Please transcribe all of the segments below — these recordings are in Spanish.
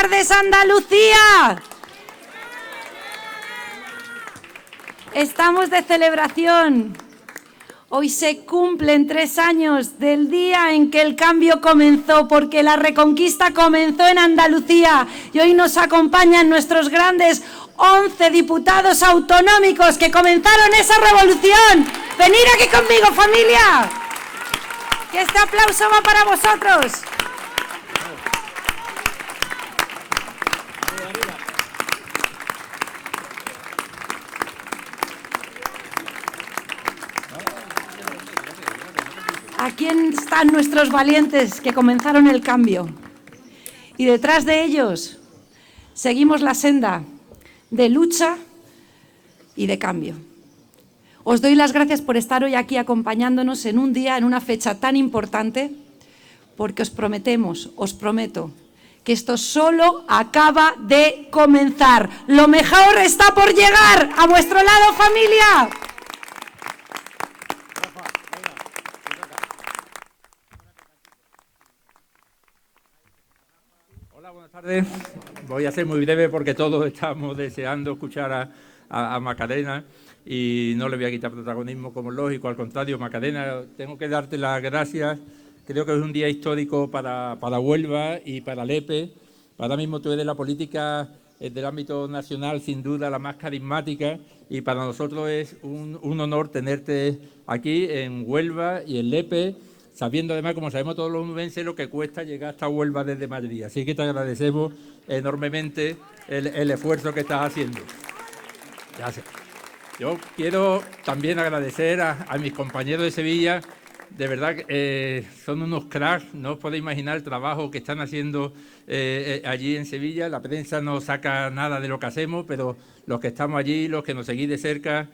tardes, Andalucía. Estamos de celebración. Hoy se cumplen 3 años del día en que el cambio comenzó, porque la reconquista comenzó en Andalucía y hoy nos acompañan nuestros grandes 11 diputados autonómicos que comenzaron esa revolución. Venid aquí conmigo, familia, que este aplauso va para vosotros. Aquí están nuestros valientes que comenzaron el cambio. Y detrás de ellos seguimos la senda de lucha y de cambio. Os doy las gracias por estar hoy aquí acompañándonos en un día, en una fecha tan importante, porque os prometo, que esto solo acaba de comenzar. Lo mejor está por llegar. A vuestro lado, familia. Buenas tardes. Voy a ser muy breve porque todos estamos deseando escuchar a Macarena y no le voy a quitar protagonismo como es lógico, al contrario, Macarena, tengo que darte las gracias. Creo que es un día histórico para Huelva y para Lepe. Ahora mismo tú eres la política del ámbito nacional, sin duda la más carismática, y para nosotros es un honor tenerte aquí en Huelva y en Lepe, sabiendo además, como sabemos todos los huelvenses, lo que cuesta llegar hasta Huelva desde Madrid. Así que te agradecemos enormemente el esfuerzo que estás haciendo. Gracias. Yo quiero también agradecer a mis compañeros de Sevilla. De verdad, son unos cracks, no os podéis imaginar el trabajo que están haciendo allí en Sevilla. La prensa no saca nada de lo que hacemos, pero los que estamos allí, los que nos seguís de cerca,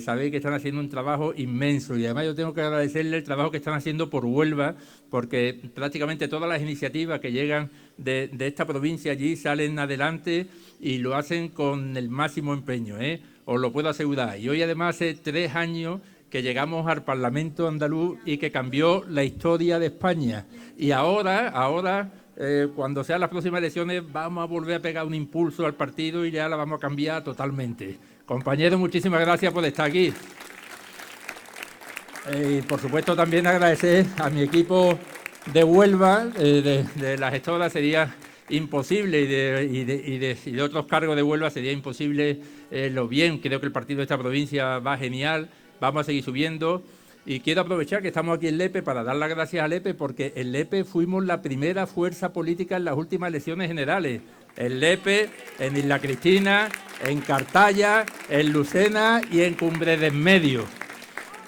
sabéis que están haciendo un trabajo inmenso. Y además yo tengo que agradecerle el trabajo que están haciendo por Huelva, porque prácticamente todas las iniciativas que llegan de esta provincia allí salen adelante y lo hacen con el máximo empeño, os lo puedo asegurar. Y hoy además hace 3 años que llegamos al Parlamento andaluz y que cambió la historia de España. Y ahora cuando sean las próximas elecciones, vamos a volver a pegar un impulso al partido y ya la vamos a cambiar totalmente. Compañeros, muchísimas gracias por estar aquí. Y por supuesto también agradecer a mi equipo de Huelva, de la gestora. Sería imposible y de otros cargos de Huelva sería imposible lo bien. Creo que el partido de esta provincia va genial. Vamos a seguir subiendo y quiero aprovechar que estamos aquí en Lepe para dar las gracias a Lepe, porque en Lepe fuimos la primera fuerza política en las últimas elecciones generales. En Lepe, en Isla Cristina, en Cartaya, en Lucena y en Cumbre del Medio.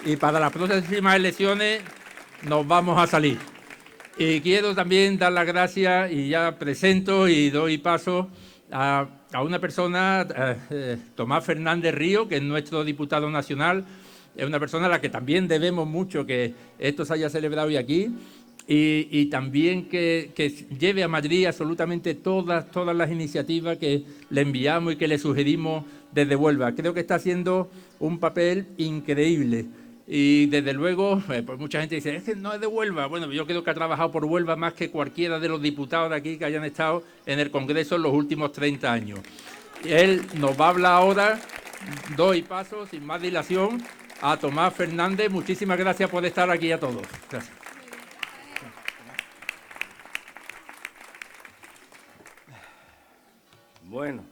Y para las próximas elecciones nos vamos a salir. Y quiero también dar las gracias, y ya presento y doy paso a una persona, Tomás Fernández Río, que es nuestro diputado nacional. Es una persona a la que también debemos mucho que esto se haya celebrado hoy aquí y también que lleve a Madrid absolutamente todas las iniciativas que le enviamos y que le sugerimos desde Huelva. Creo que está haciendo un papel increíble y desde luego, pues mucha gente dice, es que no es de Huelva. Bueno, yo creo que ha trabajado por Huelva más que cualquiera de los diputados de aquí que hayan estado en el Congreso en los últimos 30 años. Él nos va a hablar ahora, doy paso sin más dilación a Tomás Fernández. Muchísimas gracias por estar aquí a todos. Gracias. Bueno.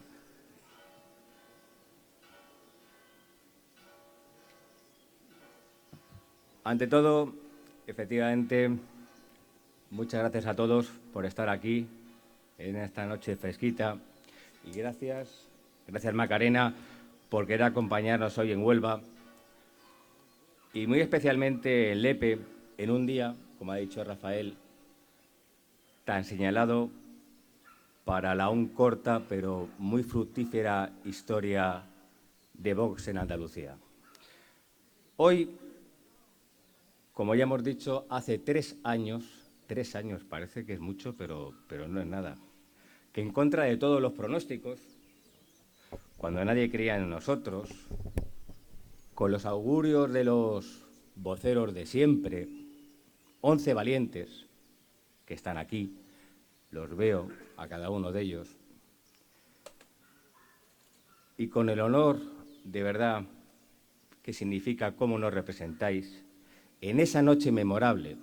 Ante todo, efectivamente, muchas gracias a todos por estar aquí en esta noche fresquita y gracias Macarena por querer acompañarnos hoy en Huelva y muy especialmente en Lepe, en un día, como ha dicho Rafael, tan señalado para la aún corta pero muy fructífera historia de Vox en Andalucía. Hoy, como ya hemos dicho, hace 3 años parece que es mucho, pero no es nada, que en contra de todos los pronósticos, cuando nadie creía en nosotros, con los augurios de los voceros de siempre, 11 valientes que están aquí, los veo, a cada uno de ellos. Y con el honor, de verdad, que significa cómo nos representáis, en esa noche memorable,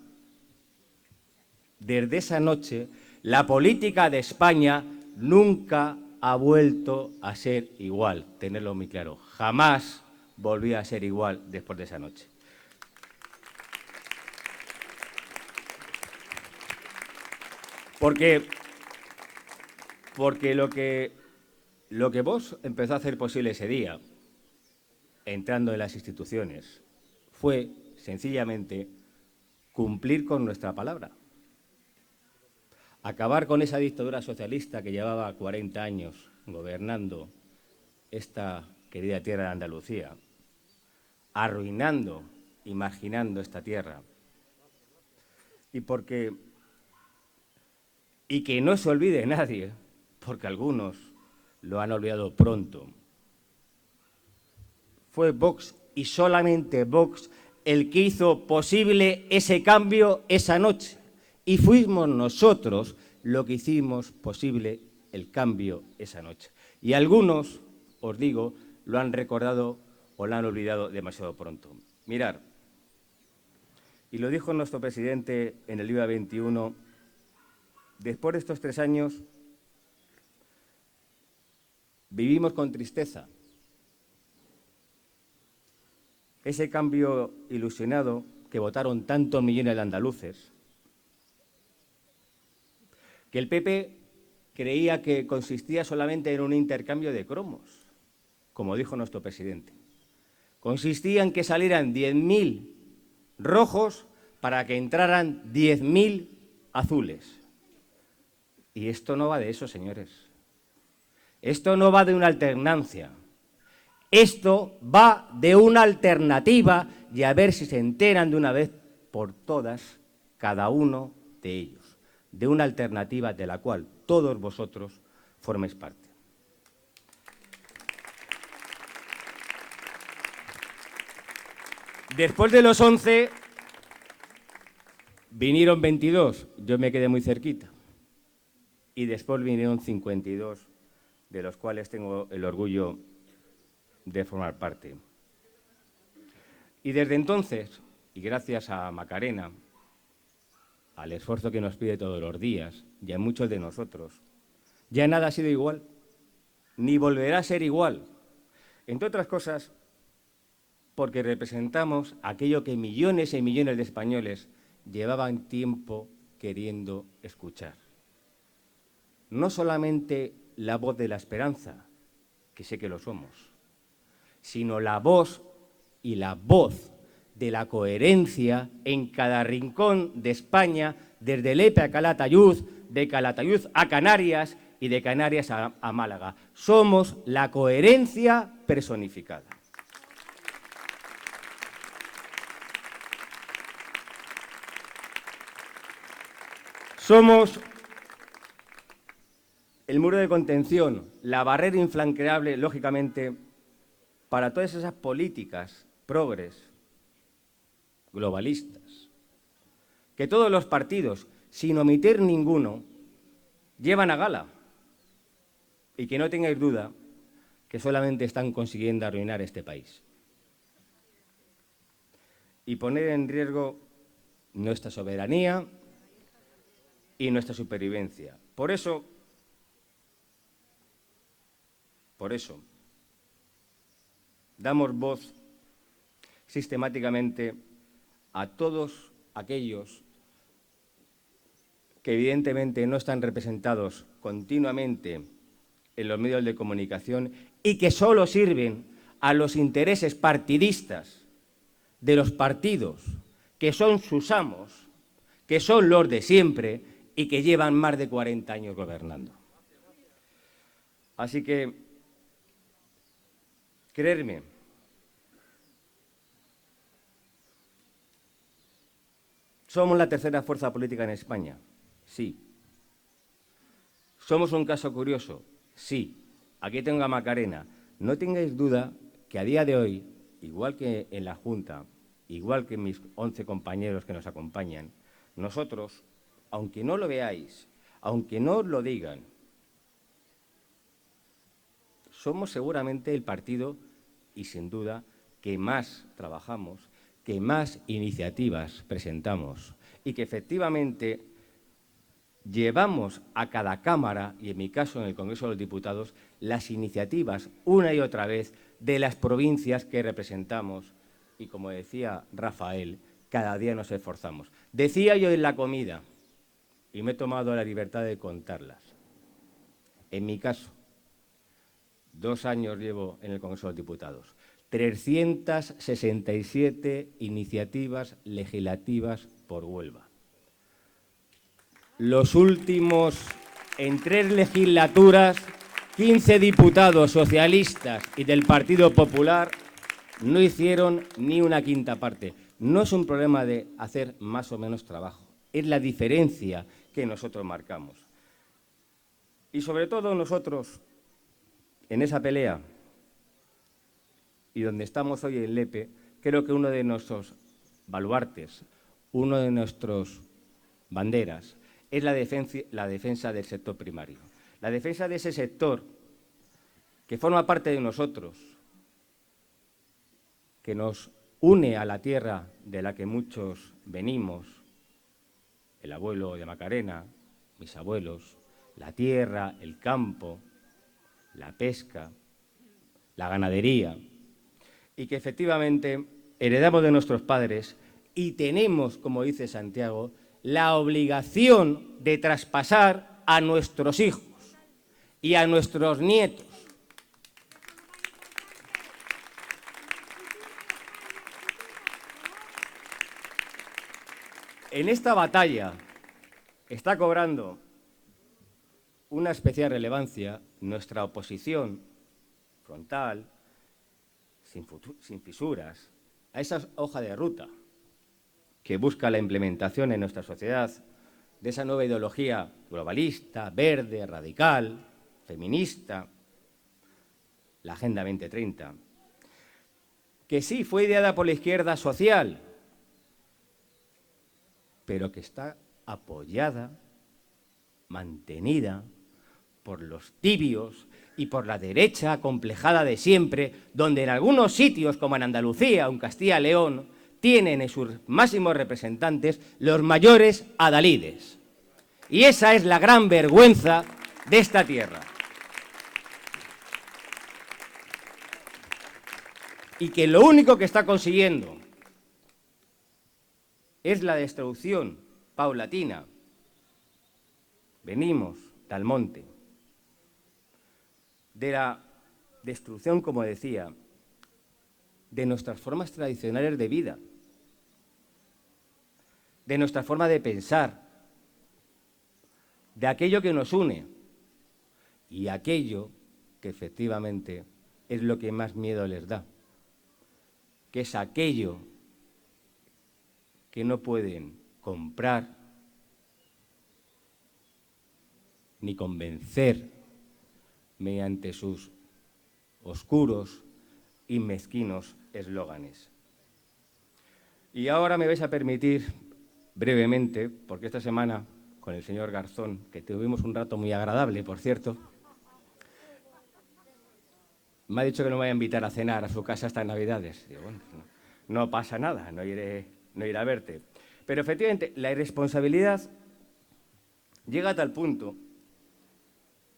desde esa noche, la política de España nunca ha vuelto a ser igual, tenerlo muy claro. Jamás volvió a ser igual después de esa noche. Porque lo que vos empezó a hacer posible ese día, entrando en las instituciones, fue sencillamente cumplir con nuestra palabra. Acabar con esa dictadura socialista que llevaba 40 años gobernando esta querida tierra de Andalucía, arruinando y marginando esta tierra. Y que no se olvide nadie, porque algunos lo han olvidado pronto, fue Vox y solamente Vox el que hizo posible ese cambio esa noche. Y fuimos nosotros lo que hicimos posible el cambio esa noche. Y algunos, os digo, lo han recordado o lo han olvidado demasiado pronto. Mirad, y lo dijo nuestro presidente en el día 21, después de estos 3 años vivimos con tristeza ese cambio ilusionado que votaron tantos millones de andaluces, que el PP creía que consistía solamente en un intercambio de cromos, como dijo nuestro presidente. Consistía en que salieran 10.000 rojos para que entraran 10.000 azules. Y esto no va de eso, señores. Esto no va de una alternancia. Esto va de una alternativa y a ver si se enteran de una vez por todas cada uno de ellos. De una alternativa de la cual todos vosotros forméis parte. Después de los 11, vinieron 22, yo me quedé muy cerquita. Y después vinieron 52, de los cuales tengo el orgullo de formar parte. Y desde entonces, y gracias a Macarena, al esfuerzo que nos pide todos los días, y a muchos de nosotros, ya nada ha sido igual, ni volverá a ser igual. Entre otras cosas, porque representamos aquello que millones y millones de españoles llevaban tiempo queriendo escuchar. No solamente la voz de la esperanza, que sé que lo somos, sino la voz y la voz de la coherencia en cada rincón de España, desde Lepe a Calatayud, de Calatayud a Canarias y de Canarias a Málaga. Somos la coherencia personificada. Somos el muro de contención, la barrera infranqueable, lógicamente, para todas esas políticas progres, globalistas, que todos los partidos, sin omitir ninguno, llevan a gala. Y que no tengáis duda que solamente están consiguiendo arruinar este país. Y poner en riesgo nuestra soberanía y nuestra supervivencia. Por eso, damos voz sistemáticamente a todos aquellos que evidentemente no están representados continuamente en los medios de comunicación y que solo sirven a los intereses partidistas de los partidos, que son sus amos, que son los de siempre y que llevan más de 40 años gobernando. Así que, creedme, ¿somos la tercera fuerza política en España? Sí. ¿Somos un caso curioso? Sí. Aquí tengo a Macarena. No tengáis duda que a día de hoy, igual que en la Junta, igual que mis 11 compañeros que nos acompañan, nosotros, aunque no lo veáis, aunque no os lo digan, somos seguramente el partido, y sin duda, que más trabajamos, que más iniciativas presentamos y que efectivamente llevamos a cada Cámara, y en mi caso en el Congreso de los Diputados, las iniciativas una y otra vez de las provincias que representamos. Y como decía Rafael, cada día nos esforzamos. Decía yo en la comida, y me he tomado la libertad de contarlas. En mi caso, 2 años llevo en el Congreso de los Diputados, 367 iniciativas legislativas por Huelva. Los últimos, en 3 legislaturas, 15 diputados socialistas y del Partido Popular no hicieron ni una quinta parte. No es un problema de hacer más o menos trabajo, es la diferencia que nosotros marcamos. Y sobre todo nosotros, en esa pelea, y donde estamos hoy en Lepe, creo que uno de nuestros baluartes, uno de nuestros banderas, es la defensa del sector primario. La defensa de ese sector que forma parte de nosotros, que nos une a la tierra de la que muchos venimos, el abuelo de Macarena, mis abuelos, la tierra, el campo, la pesca, la ganadería, y que efectivamente heredamos de nuestros padres y tenemos, como dice Santiago, la obligación de traspasar a nuestros hijos y a nuestros nietos. En esta batalla está cobrando una especial relevancia nuestra oposición frontal, sin fisuras, a esa hoja de ruta que busca la implementación en nuestra sociedad de esa nueva ideología globalista, verde, radical, feminista, la Agenda 2030, que sí fue ideada por la izquierda social, pero que está apoyada, mantenida por los tibios y por la derecha acomplejada de siempre, donde en algunos sitios, como en Andalucía o en Castilla y León, tienen en sus máximos representantes los mayores adalides. Y esa es la gran vergüenza de esta tierra. Y que lo único que está consiguiendo es la destrucción paulatina. Venimos del monte, de la destrucción, como decía, de nuestras formas tradicionales de vida, de nuestra forma de pensar, de aquello que nos une y aquello que efectivamente es lo que más miedo les da, que es aquello que no pueden comprar ni convencer mediante sus oscuros y mezquinos eslóganes. Y ahora me vais a permitir brevemente, porque esta semana con el señor Garzón, que tuvimos un rato muy agradable, por cierto, me ha dicho que no me vaya a invitar a cenar a su casa estas Navidades. Digo, bueno, no pasa nada, no iré a verte. Pero efectivamente, la irresponsabilidad llega a tal punto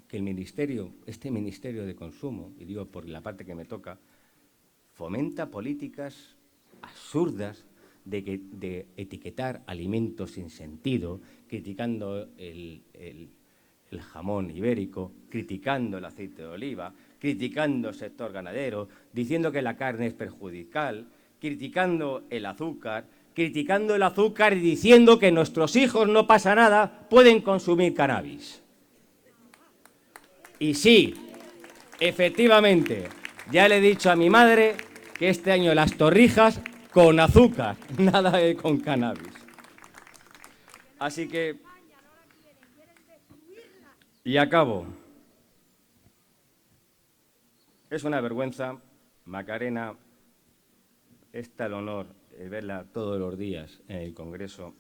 que el ministerio, este Ministerio de Consumo, y digo por la parte que me toca, fomenta políticas absurdas de etiquetar alimentos sin sentido, criticando el jamón ibérico, criticando el aceite de oliva, criticando el sector ganadero, diciendo que la carne es perjudicial, criticando el azúcar y diciendo que nuestros hijos, no pasa nada, pueden consumir cannabis. Y sí, efectivamente, ya le he dicho a mi madre que este año las torrijas con azúcar, nada con cannabis. Así que, y acabo. Es una vergüenza, Macarena, está el honor de verla todos los días en el Congreso.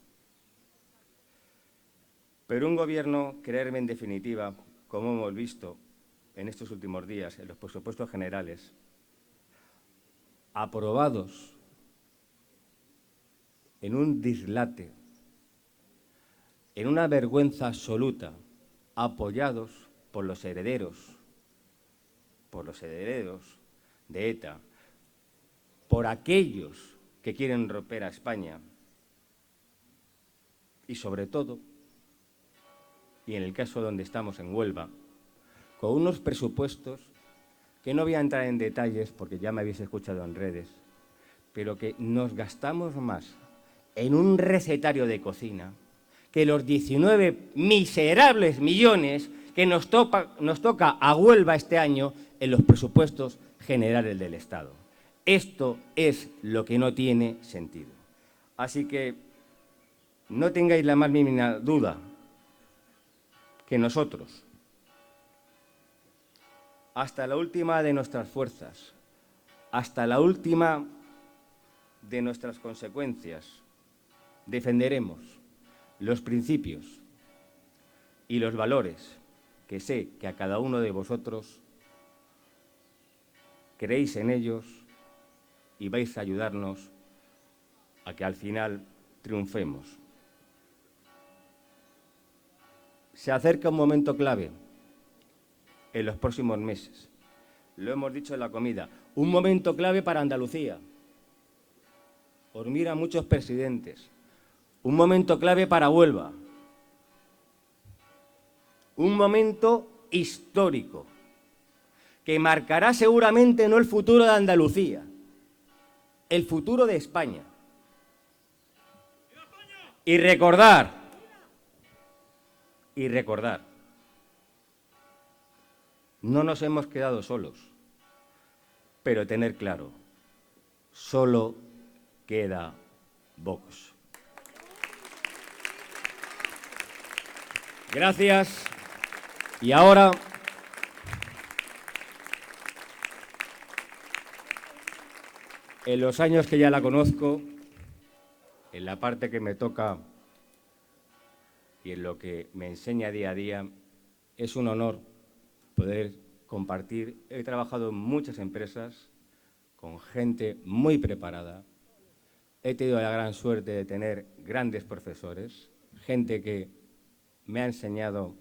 Pero un gobierno, creerme en definitiva, como hemos visto en estos últimos días, en los presupuestos generales, aprobados en un dislate, en una vergüenza absoluta, apoyados por los herederos de ETA, por aquellos que quieren romper a España y, sobre todo, y en el caso donde estamos en Huelva, con unos presupuestos que no voy a entrar en detalles porque ya me habéis escuchado en redes, pero que nos gastamos más en un recetario de cocina que los 19 miserables millones que nos toca a Huelva este año en los presupuestos generales del Estado. Esto es lo que no tiene sentido. Así que no tengáis la más mínima duda que nosotros, hasta la última de nuestras fuerzas, hasta la última de nuestras consecuencias, defenderemos los principios y los valores que sé que a cada uno de vosotros creéis en ellos y vais a ayudarnos a que al final triunfemos. Se acerca un momento clave en los próximos meses. Lo hemos dicho en la comida. Un momento clave para Andalucía. Os miran muchos presidentes. Un momento clave para Huelva. Un momento histórico que marcará seguramente no el futuro de Andalucía, el futuro de España. Y recordar, no nos hemos quedado solos, pero tener claro, solo queda Vox. Gracias. Y ahora, en los años que ya la conozco, en la parte que me toca y en lo que me enseña día a día, es un honor poder compartir. He trabajado en muchas empresas con gente muy preparada. He tenido la gran suerte de tener grandes profesores, gente que me ha enseñado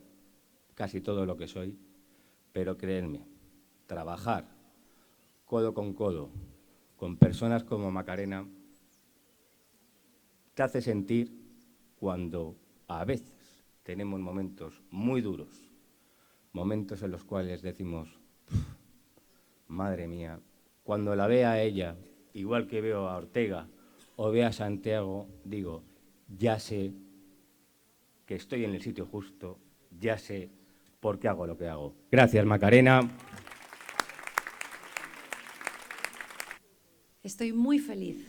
casi todo lo que soy, pero creedme, trabajar codo con personas como Macarena te hace sentir, cuando a veces tenemos momentos muy duros, momentos en los cuales decimos, madre mía, cuando la vea a ella, igual que veo a Ortega o veo a Santiago, digo, ya sé que estoy en el sitio justo, ya sé por qué hago lo que hago. Gracias, Macarena. Estoy muy feliz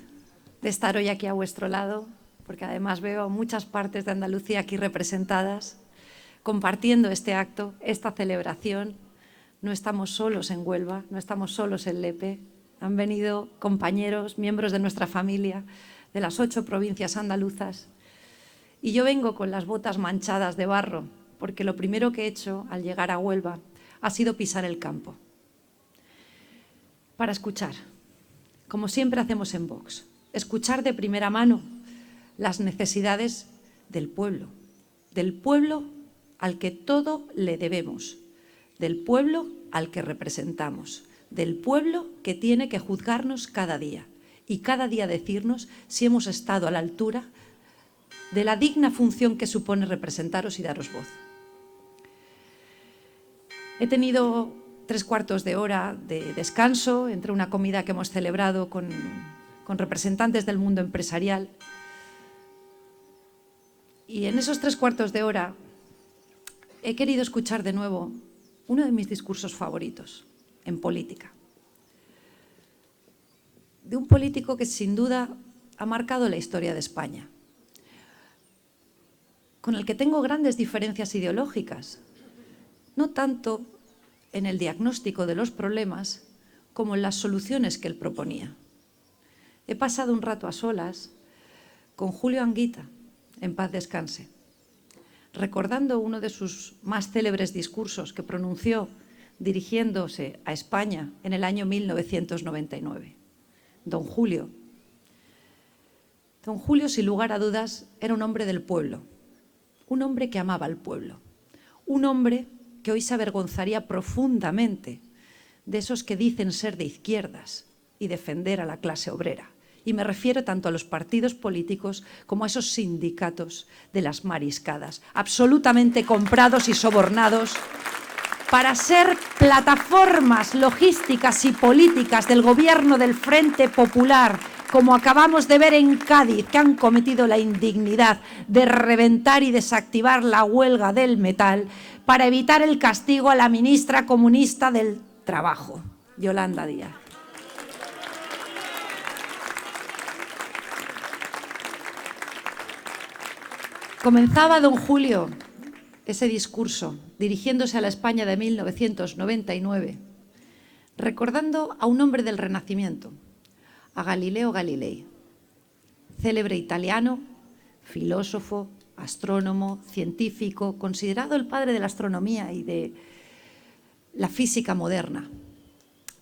de estar hoy aquí a vuestro lado, porque además veo muchas partes de Andalucía aquí representadas, compartiendo este acto, esta celebración. No estamos solos en Huelva, no estamos solos en Lepe. Han venido compañeros, miembros de nuestra familia, de las 8 provincias andaluzas. Y yo vengo con las botas manchadas de barro, porque lo primero que he hecho al llegar a Huelva ha sido pisar el campo. Para escuchar, como siempre hacemos en Vox, escuchar de primera mano las necesidades del pueblo al que todo le debemos, del pueblo al que representamos, del pueblo que tiene que juzgarnos cada día y cada día decirnos si hemos estado a la altura de la digna función que supone representaros y daros voz. He tenido 3/4 de hora de descanso entre una comida que hemos celebrado con representantes del mundo empresarial. Y en esos 3/4 de hora he querido escuchar de nuevo uno de mis discursos favoritos en política. De un político que sin duda ha marcado la historia de España, con el que tengo grandes diferencias ideológicas, no tanto en el diagnóstico de los problemas como en las soluciones que él proponía. He pasado un rato a solas con Julio Anguita, en paz descanse. recordando uno de sus más célebres discursos que pronunció dirigiéndose a España en el año 1999. Don Julio, sin lugar a dudas, era un hombre del pueblo, un hombre que amaba al pueblo, un hombre que hoy se avergonzaría profundamente de esos que dicen ser de izquierdas y defender a la clase obrera. Y me refiero tanto a los partidos políticos como a esos sindicatos de las mariscadas, absolutamente comprados y sobornados para ser plataformas logísticas y políticas del gobierno del Frente Popular, como acabamos de ver en Cádiz, que han cometido la indignidad de reventar y desactivar la huelga del metal para evitar el castigo a la ministra comunista del Trabajo, Yolanda Díaz. Comenzaba don Julio ese discurso dirigiéndose a la España de 1999, recordando a un hombre del Renacimiento, a Galileo Galilei, célebre italiano, filósofo, astrónomo, científico, considerado el padre de la astronomía y de la física moderna.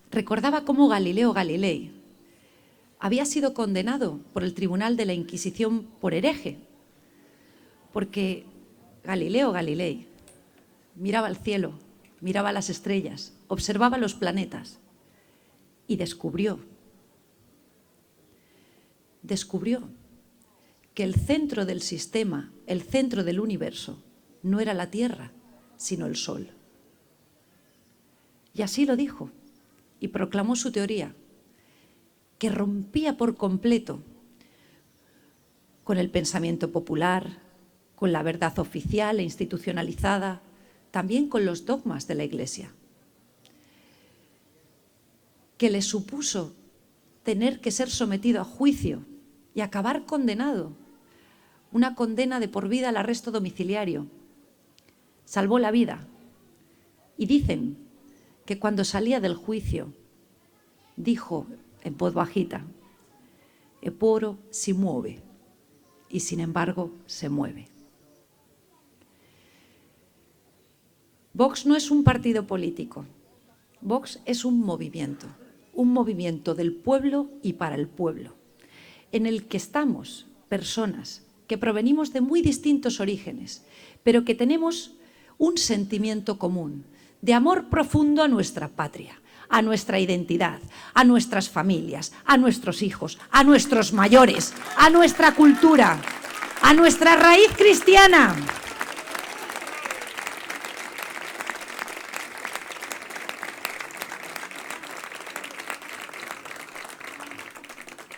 Recordaba cómo Galileo Galilei había sido condenado por el Tribunal de la Inquisición por hereje, porque Galileo Galilei miraba al cielo, miraba las estrellas, observaba los planetas y descubrió que el centro del sistema, el centro del universo, no era la Tierra, sino el Sol. Y así lo dijo y proclamó su teoría, que rompía por completo con el pensamiento popular, con la verdad oficial e institucionalizada, también con los dogmas de la Iglesia, que le supuso tener que ser sometido a juicio y acabar condenado, una condena de por vida al arresto domiciliario. Salvó la vida. Y dicen que cuando salía del juicio, dijo en voz bajita, «Eppure si mueve», y sin embargo se mueve. Vox no es un partido político, Vox es un movimiento del pueblo y para el pueblo, en el que estamos personas que provenimos de muy distintos orígenes, pero que tenemos un sentimiento común de amor profundo a nuestra patria, a nuestra identidad, a nuestras familias, a nuestros hijos, a nuestros mayores, a nuestra cultura, a nuestra raíz cristiana.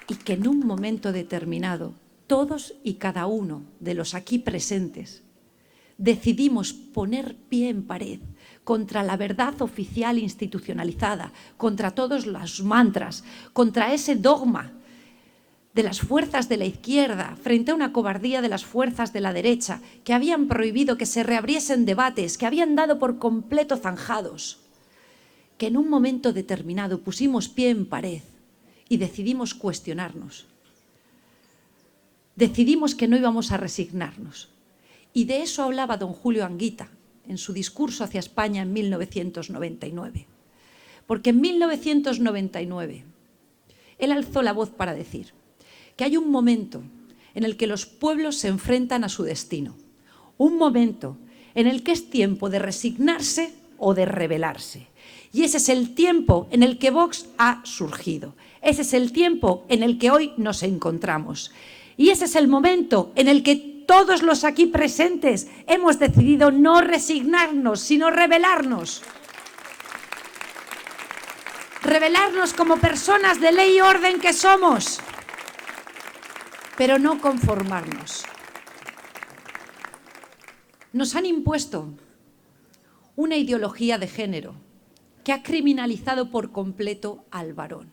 Y que en un momento determinado, todos y cada uno de los aquí presentes, decidimos poner pie en pared contra la verdad oficial institucionalizada, contra todos los mantras, contra ese dogma de las fuerzas de la izquierda, frente a una cobardía de las fuerzas de la derecha, que habían prohibido que se reabriesen debates, que habían dado por completo zanjados, que en un momento determinado pusimos pie en pared y decidimos cuestionarnos. Decidimos que no íbamos a resignarnos. Y de eso hablaba don Julio Anguita en su discurso hacia España en 1999. Porque en 1999 él alzó la voz para decir que hay un momento en el que los pueblos se enfrentan a su destino. Un momento en el que es tiempo de resignarse o de rebelarse. Y ese es el tiempo en el que Vox ha surgido. Ese es el tiempo en el que hoy nos encontramos. Y ese es el momento en el que todos los aquí presentes hemos decidido no resignarnos, sino rebelarnos. Rebelarnos como personas de ley y orden que somos, pero no conformarnos. Nos han impuesto una ideología de género que ha criminalizado por completo al varón.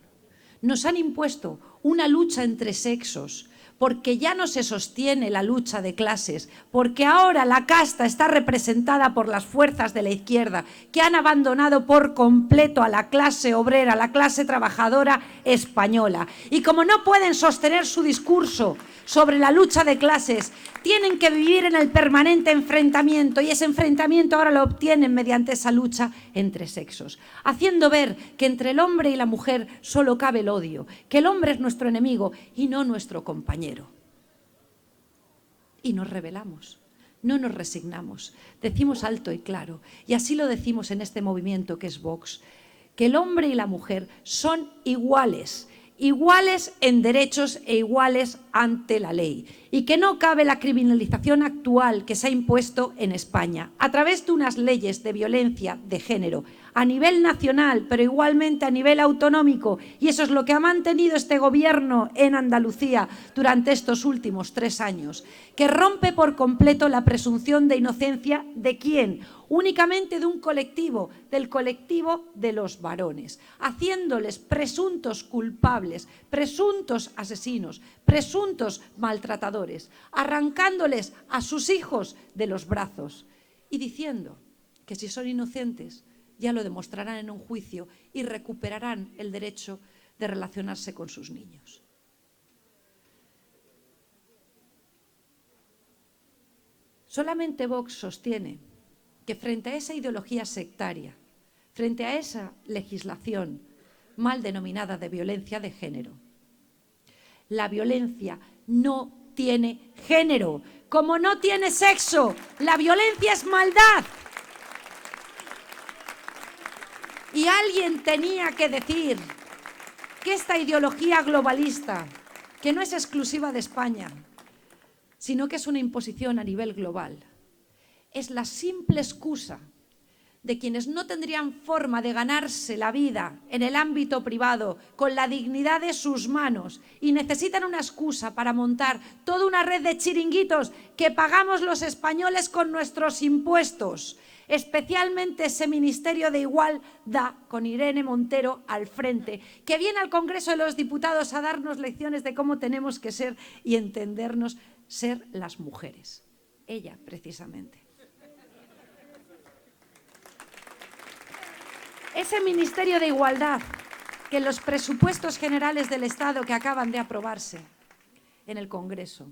Nos han impuesto una lucha entre sexos, porque ya no se sostiene la lucha de clases, porque ahora la casta está representada por las fuerzas de la izquierda, que han abandonado por completo a la clase obrera, a la clase trabajadora española. Y como no pueden sostener su discurso sobre la lucha de clases. Tienen que vivir en el permanente enfrentamiento y ese enfrentamiento ahora lo obtienen mediante esa lucha entre sexos, haciendo ver que entre el hombre y la mujer solo cabe el odio, que el hombre es nuestro enemigo y no nuestro compañero. Y nos rebelamos. No nos resignamos, decimos alto y claro, y así lo decimos en este movimiento que es Vox, que el hombre y la mujer son iguales, iguales en derechos e iguales ante la ley, y que no cabe la criminalización actual que se ha impuesto en España, a través de unas leyes de violencia de género, a nivel nacional, pero igualmente a nivel autonómico, y eso es lo que ha mantenido este gobierno en Andalucía durante estos últimos 3 años, que rompe por completo la presunción de inocencia ¿de quién? Únicamente de un colectivo, del colectivo de los varones, haciéndoles presuntos culpables, presuntos asesinos, presuntos maltratadores, arrancándoles a sus hijos de los brazos y diciendo que si son inocentes ya lo demostrarán en un juicio y recuperarán el derecho de relacionarse con sus niños. Solamente Vox sostiene que frente a esa ideología sectaria, frente a esa legislación mal denominada de violencia de género, la violencia no tiene género, como no tiene sexo, la violencia es maldad. Y alguien tenía que decir que esta ideología globalista, que no es exclusiva de España, sino que es una imposición a nivel global, es la simple excusa de quienes no tendrían forma de ganarse la vida en el ámbito privado con la dignidad de sus manos y necesitan una excusa para montar toda una red de chiringuitos que pagamos los españoles con nuestros impuestos, especialmente ese Ministerio de Igualdad con Irene Montero al frente, que viene al Congreso de los Diputados a darnos lecciones de cómo tenemos que ser y entendernos ser las mujeres. Ella, precisamente. Ese Ministerio de Igualdad, que en los presupuestos generales del Estado que acaban de aprobarse en el Congreso,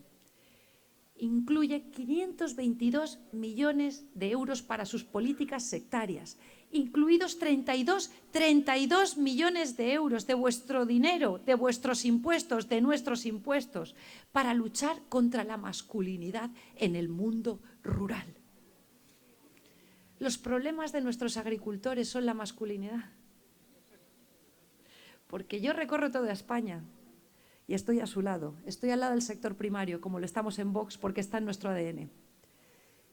incluye 522 millones de euros para sus políticas sectarias, incluidos 32 millones de euros de vuestro dinero, de vuestros impuestos, de nuestros impuestos, para luchar contra la masculinidad en el mundo rural. Los problemas de nuestros agricultores son la masculinidad. Porque yo recorro toda España y estoy a su lado. Estoy al lado del sector primario, como lo estamos en Vox, porque está en nuestro ADN.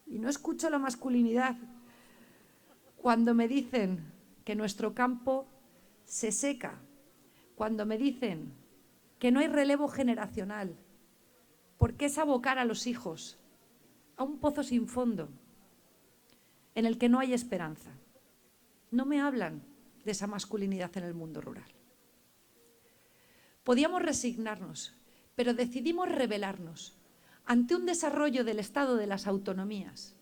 Y no escucho la masculinidad cuando me dicen que nuestro campo se seca, cuando me dicen que no hay relevo generacional, porque es abocar a los hijos a un pozo sin fondo, en el que no hay esperanza. No me hablan de esa masculinidad en el mundo rural. Podíamos resignarnos, pero decidimos rebelarnos ante un desarrollo del Estado de las autonomías,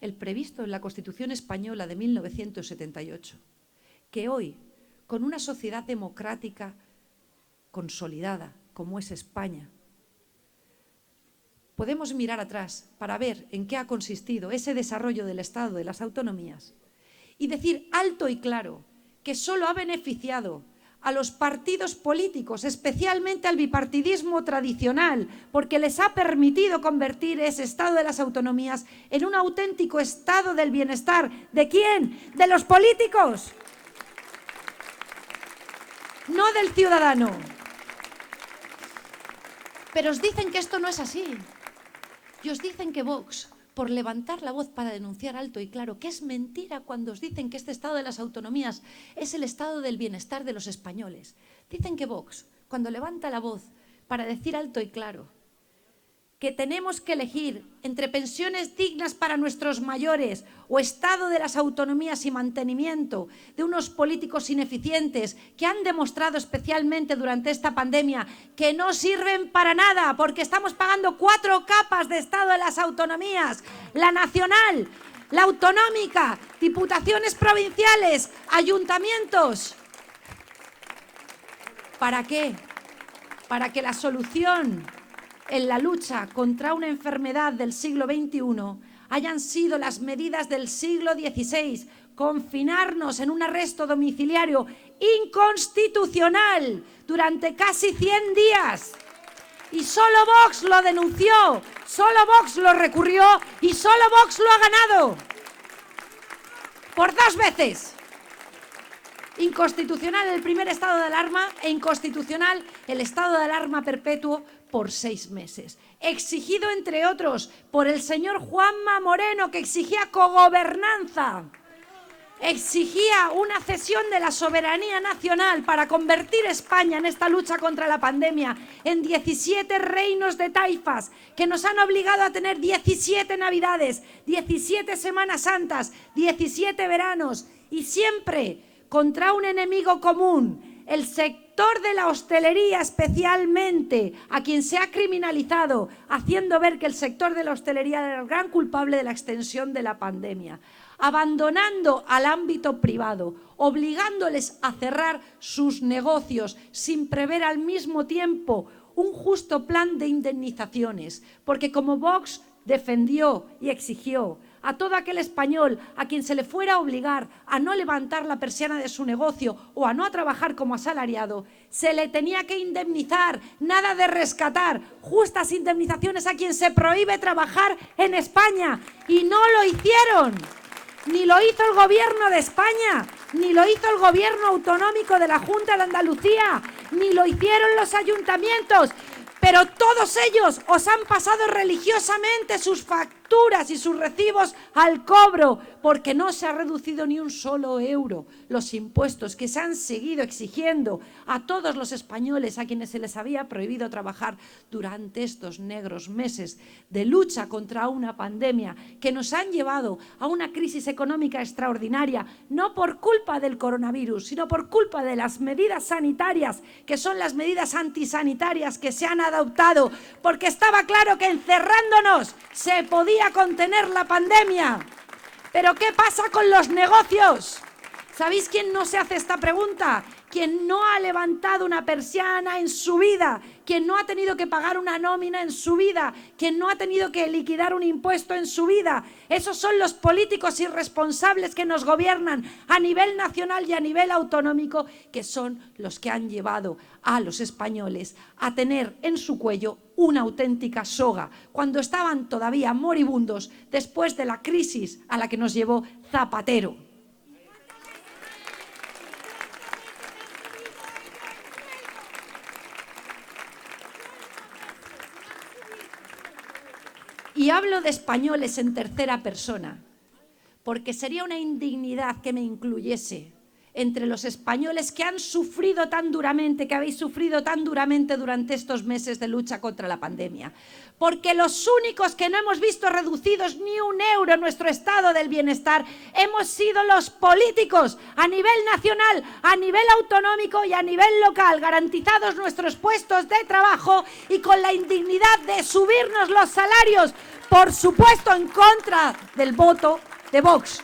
el previsto en la Constitución española de 1978, que hoy, con una sociedad democrática consolidada como es España, podemos mirar atrás para ver en qué ha consistido ese desarrollo del Estado de las autonomías y decir alto y claro que solo ha beneficiado a los partidos políticos, especialmente al bipartidismo tradicional, porque les ha permitido convertir ese Estado de las autonomías en un auténtico estado del bienestar. ¿De quién? ¡De los políticos! No del ciudadano. Pero os dicen que esto no es así. Y os dicen que Vox, por levantar la voz para denunciar alto y claro que es mentira cuando os dicen que este Estado de las autonomías es el estado del bienestar de los españoles. Dicen que Vox, cuando levanta la voz para decir alto y claro que tenemos que elegir entre pensiones dignas para nuestros mayores o Estado de las autonomías y mantenimiento de unos políticos ineficientes que han demostrado especialmente durante esta pandemia que no sirven para nada porque estamos pagando 4 capas de Estado de las autonomías, la nacional, la autonómica, diputaciones provinciales, ayuntamientos. ¿Para qué? Para que la solución en la lucha contra una enfermedad del siglo XXI hayan sido las medidas del siglo XVI, confinarnos en un arresto domiciliario inconstitucional durante casi 100 días. Y solo Vox lo denunció, solo Vox lo recurrió y solo Vox lo ha ganado. Por 2 veces. Inconstitucional el primer estado de alarma e inconstitucional el estado de alarma perpetuo por 6 meses. Exigido, entre otros, por el señor Juanma Moreno, que exigía cogobernanza. Exigía una cesión de la soberanía nacional para convertir España en esta lucha contra la pandemia en 17 reinos de taifas que nos han obligado a tener 17 Navidades, 17 Semanas Santas, 17 veranos y siempre contra un enemigo común, el sector de la hostelería especialmente, a quien se ha criminalizado, haciendo ver que el sector de la hostelería era el gran culpable de la extensión de la pandemia, abandonando al ámbito privado, obligándoles a cerrar sus negocios sin prever al mismo tiempo un justo plan de indemnizaciones, porque como Vox defendió y exigió a todo aquel español a quien se le fuera a obligar a no levantar la persiana de su negocio o a no trabajar como asalariado, se le tenía que indemnizar, nada de rescatar, justas indemnizaciones a quien se prohíbe trabajar en España. Y no lo hicieron, ni lo hizo el gobierno de España, ni lo hizo el gobierno autonómico de la Junta de Andalucía, ni lo hicieron los ayuntamientos. Pero todos ellos os han pasado religiosamente sus facturas y sus recibos al cobro, porque no se ha reducido ni un solo euro los impuestos que se han seguido exigiendo a todos los españoles a quienes se les había prohibido trabajar durante estos negros meses de lucha contra una pandemia que nos han llevado a una crisis económica extraordinaria, no por culpa del coronavirus, sino por culpa de las medidas sanitarias, que son las medidas antisanitarias que se han adoptado, porque estaba claro que encerrándonos se podía contener la pandemia. Pero ¿qué pasa con los negocios? ¿Sabéis quién no se hace esta pregunta? Quien no ha levantado una persiana en su vida, quien no ha tenido que pagar una nómina en su vida, quien no ha tenido que liquidar un impuesto en su vida. Esos son los políticos irresponsables que nos gobiernan a nivel nacional y a nivel autonómico, que son los que han llevado a los españoles a tener en su cuello una auténtica soga, cuando estaban todavía moribundos después de la crisis a la que nos llevó Zapatero. Y hablo de españoles en tercera persona, porque sería una indignidad que me incluyese entre los españoles que han sufrido tan duramente, que habéis sufrido tan duramente durante estos meses de lucha contra la pandemia. Porque los únicos que no hemos visto reducidos ni un euro en nuestro estado del bienestar hemos sido los políticos a nivel nacional, a nivel autonómico y a nivel local, garantizados nuestros puestos de trabajo y con la indignidad de subirnos los salarios, por supuesto en contra del voto de Vox.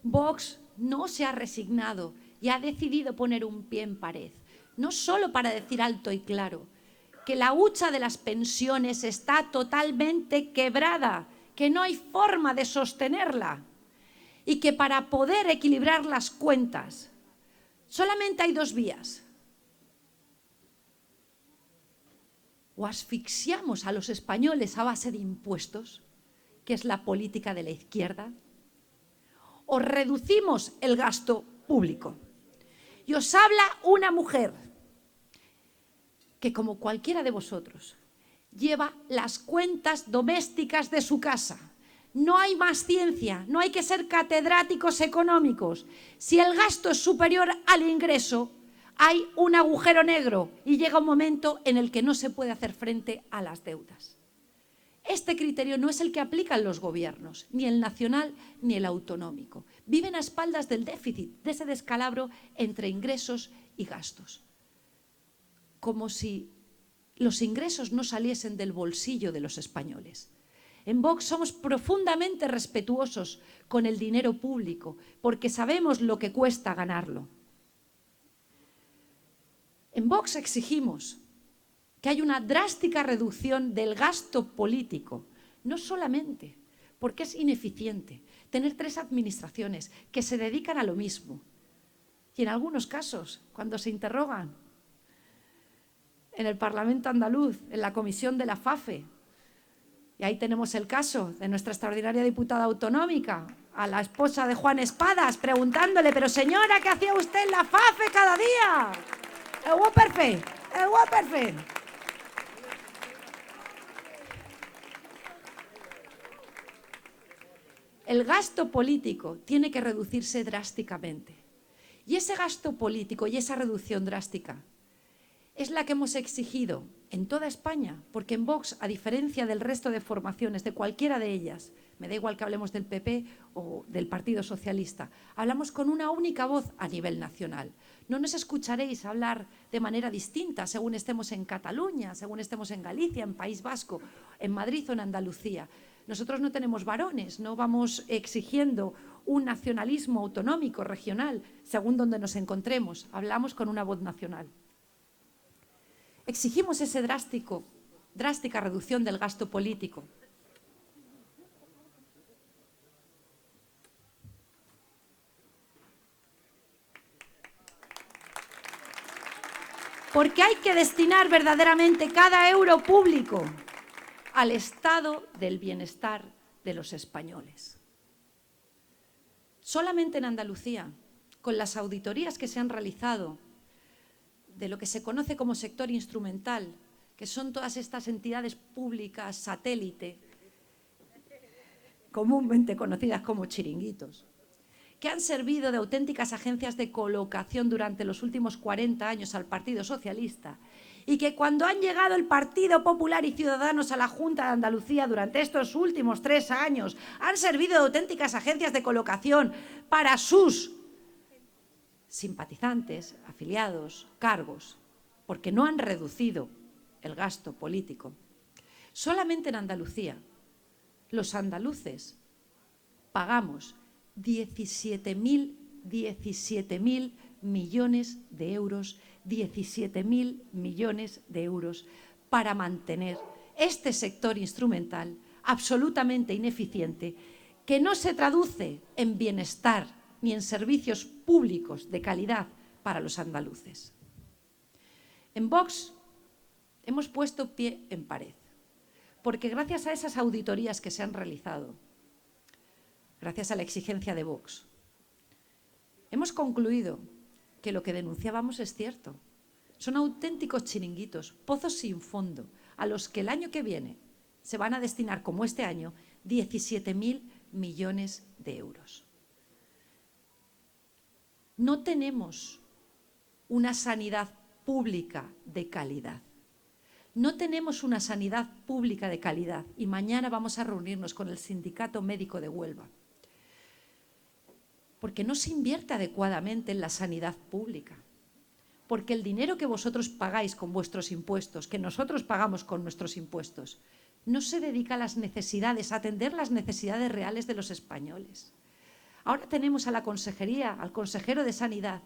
Vox no se ha resignado y ha decidido poner un pie en pared, no solo para decir alto y claro que la hucha de las pensiones está totalmente quebrada, que no hay forma de sostenerla y que para poder equilibrar las cuentas solamente hay 2 vías. O asfixiamos a los españoles a base de impuestos, que es la política de la izquierda, o reducimos el gasto público. Y os habla una mujer que, como cualquiera de vosotros, lleva las cuentas domésticas de su casa. No hay más ciencia, no hay que ser catedráticos económicos. Si el gasto es superior al ingreso, hay un agujero negro y llega un momento en el que no se puede hacer frente a las deudas. Este criterio no es el que aplican los gobiernos, ni el nacional ni el autonómico. Viven a espaldas del déficit, de ese descalabro entre ingresos y gastos. Como si los ingresos no saliesen del bolsillo de los españoles. En Vox somos profundamente respetuosos con el dinero público, porque sabemos lo que cuesta ganarlo. En Vox exigimos que haya una drástica reducción del gasto político, no solamente porque es ineficiente tener 3 administraciones que se dedican a lo mismo. Y en algunos casos, cuando se interrogan en el Parlamento andaluz, en la comisión de la FAFE, y ahí tenemos el caso de nuestra extraordinaria diputada autonómica, a la esposa de Juan Espadas, preguntándole, pero señora, ¿qué hacía usted en la FAFE cada día? El Whopperfe, el Whopperfe. El gasto político tiene que reducirse drásticamente. Y ese gasto político y esa reducción drástica es la que hemos exigido en toda España, porque en Vox, a diferencia del resto de formaciones, de cualquiera de ellas, me da igual que hablemos del PP o del Partido Socialista, hablamos con una única voz a nivel nacional. No nos escucharéis hablar de manera distinta según estemos en Cataluña, según estemos en Galicia, en País Vasco, en Madrid o en Andalucía. Nosotros no tenemos varones, no vamos exigiendo un nacionalismo autonómico, regional, según donde nos encontremos. Hablamos con una voz nacional. Exigimos esa drástica reducción del gasto político. Porque hay que destinar verdaderamente cada euro público al estado del bienestar de los españoles. Solamente en Andalucía, con las auditorías que se han realizado de lo que se conoce como sector instrumental, que son todas estas entidades públicas satélite, comúnmente conocidas como chiringuitos, que han servido de auténticas agencias de colocación durante los últimos 40 años al Partido Socialista, y que cuando han llegado el Partido Popular y Ciudadanos a la Junta de Andalucía durante estos últimos 3 años, han servido de auténticas agencias de colocación para sus simpatizantes, afiliados, cargos, porque no han reducido el gasto político. Solamente en Andalucía, los andaluces pagamos 17.000 millones de euros, 17.000 millones de euros para mantener este sector instrumental absolutamente ineficiente, que no se traduce en bienestar ni en servicios públicos de calidad para los andaluces. En Vox hemos puesto pie en pared, porque gracias a esas auditorías que se han realizado, gracias a la exigencia de Vox, hemos concluido que lo que denunciábamos es cierto. Son auténticos chiringuitos, pozos sin fondo, a los que el año que viene se van a destinar, como este año, 17.000 millones de euros. No tenemos una sanidad pública de calidad. No tenemos una sanidad pública de calidad y mañana vamos a reunirnos con el Sindicato Médico de Huelva, porque no se invierte adecuadamente en la sanidad pública, porque el dinero que vosotros pagáis con vuestros impuestos, que nosotros pagamos con nuestros impuestos, no se dedica a las necesidades, a atender las necesidades reales de los españoles. Ahora tenemos a la Consejería, al consejero de Sanidad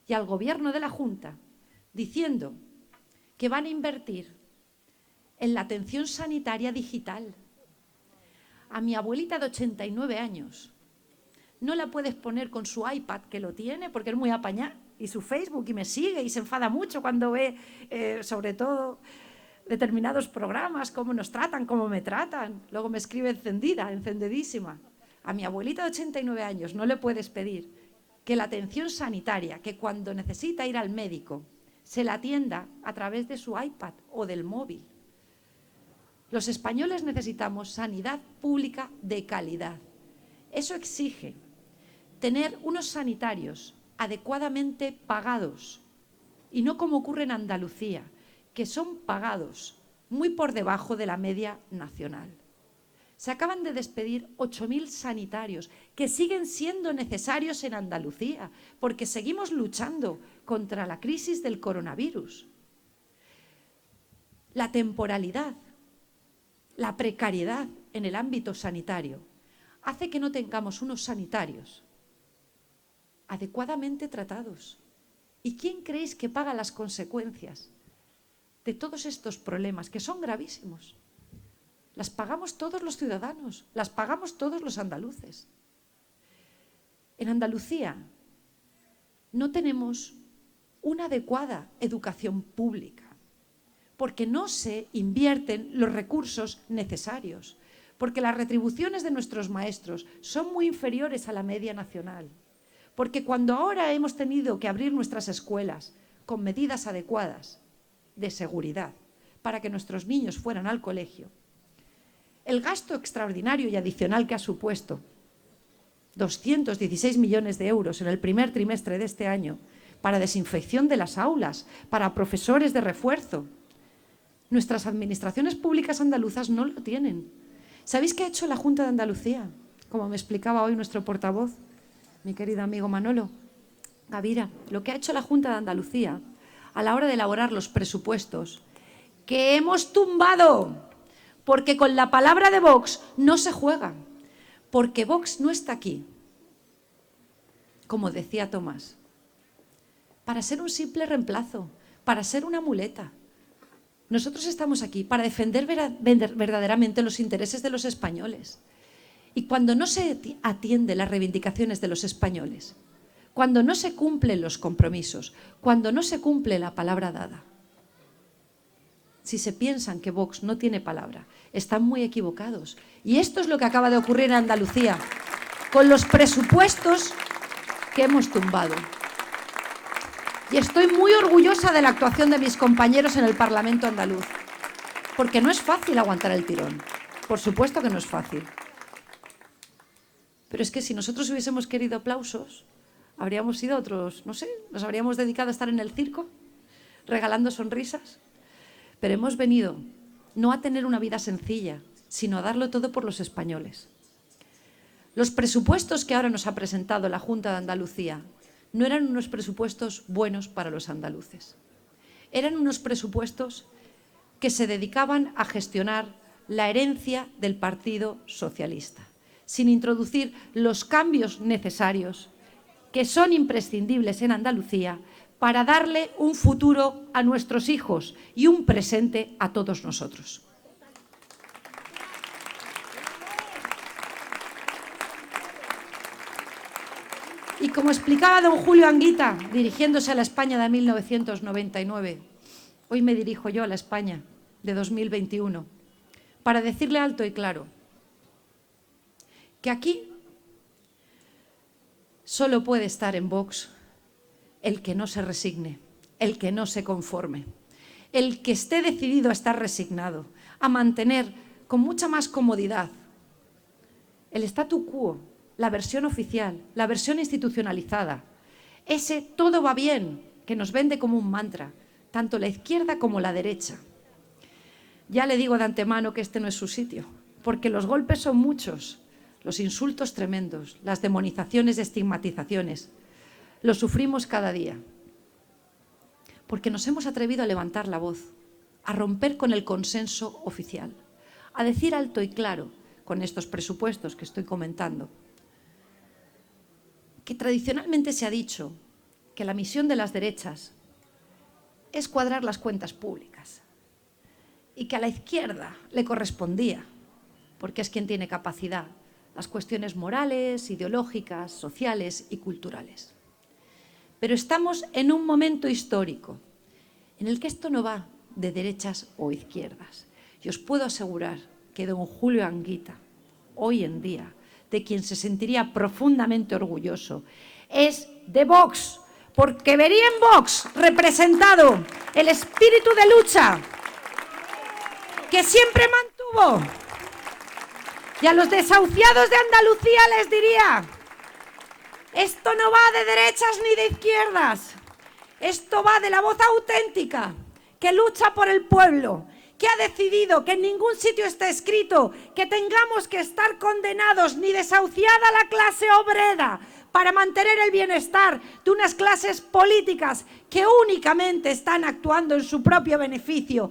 y al Gobierno de la Junta diciendo que van a invertir en la atención sanitaria digital. A mi abuelita de 89 años no la puedes poner con su iPad, que lo tiene porque es muy apañada, y su Facebook, y me sigue y se enfada mucho cuando ve, sobre todo, determinados programas, cómo nos tratan, cómo me tratan. Luego me escribe encendidísima. A mi abuelita de 89 años no le puedes pedir que la atención sanitaria, que cuando necesita ir al médico, se la atienda a través de su iPad o del móvil. Los españoles necesitamos sanidad pública de calidad. Eso exige tener unos sanitarios adecuadamente pagados, y no como ocurre en Andalucía, que son pagados muy por debajo de la media nacional. Se acaban de despedir 8.000 sanitarios que siguen siendo necesarios en Andalucía porque seguimos luchando contra la crisis del coronavirus. La temporalidad, la precariedad en el ámbito sanitario hace que no tengamos unos sanitarios adecuadamente tratados. ¿Y quién creéis que paga las consecuencias de todos estos problemas, que son gravísimos? Las pagamos todos los ciudadanos, las pagamos todos los andaluces. En Andalucía no tenemos una adecuada educación pública, porque no se invierten los recursos necesarios, porque las retribuciones de nuestros maestros son muy inferiores a la media nacional, porque cuando ahora hemos tenido que abrir nuestras escuelas con medidas adecuadas de seguridad para que nuestros niños fueran al colegio, el gasto extraordinario y adicional que ha supuesto 216 millones de euros en el primer trimestre de este año para desinfección de las aulas, para profesores de refuerzo, nuestras administraciones públicas andaluzas no lo tienen. ¿Sabéis qué ha hecho la Junta de Andalucía? Como me explicaba hoy nuestro portavoz, mi querido amigo Manolo Gavira, lo que ha hecho la Junta de Andalucía a la hora de elaborar los presupuestos, que hemos tumbado, porque con la palabra de Vox no se juega, porque Vox no está aquí, como decía Tomás, para ser un simple reemplazo, para ser una muleta. Nosotros estamos aquí para defender verdaderamente los intereses de los españoles. Y cuando no se atiende las reivindicaciones de los españoles, cuando no se cumplen los compromisos, cuando no se cumple la palabra dada, si se piensan que Vox no tiene palabra, están muy equivocados. Y esto es lo que acaba de ocurrir en Andalucía, con los presupuestos que hemos tumbado. Y estoy muy orgullosa de la actuación de mis compañeros en el Parlamento andaluz, porque no es fácil aguantar el tirón. Por supuesto que no es fácil. Pero es que si nosotros hubiésemos querido aplausos, habríamos sido otros, no sé, nos habríamos dedicado a estar en el circo, regalando sonrisas. Pero hemos venido no a tener una vida sencilla, sino a darlo todo por los españoles. Los presupuestos que ahora nos ha presentado la Junta de Andalucía no eran unos presupuestos buenos para los andaluces. Eran unos presupuestos que se dedicaban a gestionar la herencia del Partido Socialista, sin introducir los cambios necesarios que son imprescindibles en Andalucía para darle un futuro a nuestros hijos y un presente a todos nosotros. Y como explicaba don Julio Anguita, dirigiéndose a la España de 1999, hoy me dirijo yo a la España de 2021, para decirle alto y claro que aquí solo puede estar en Vox el que no se resigne, el que no se conforme, el que esté decidido a estar resignado, a mantener con mucha más comodidad el statu quo, la versión oficial, la versión institucionalizada, ese todo va bien que nos vende como un mantra, tanto la izquierda como la derecha. Ya le digo de antemano que este no es su sitio, porque los golpes son muchos, los insultos tremendos, las demonizaciones y estigmatizaciones, los sufrimos cada día, porque nos hemos atrevido a levantar la voz, a romper con el consenso oficial, a decir alto y claro, con estos presupuestos que estoy comentando, que tradicionalmente se ha dicho que la misión de las derechas es cuadrar las cuentas públicas y que a la izquierda le correspondía, porque es quien tiene capacidad, las cuestiones morales, ideológicas, sociales y culturales. Pero estamos en un momento histórico en el que esto no va de derechas o izquierdas. Y os puedo asegurar que don Julio Anguita, hoy en día, de quien se sentiría profundamente orgulloso, es de Vox, porque vería en Vox representado el espíritu de lucha que siempre mantuvo. Y a los desahuciados de Andalucía les diría, esto no va de derechas ni de izquierdas, esto va de la voz auténtica que lucha por el pueblo, que ha decidido que en ningún sitio está escrito que tengamos que estar condenados ni desahuciada la clase obrera para mantener el bienestar de unas clases políticas que únicamente están actuando en su propio beneficio,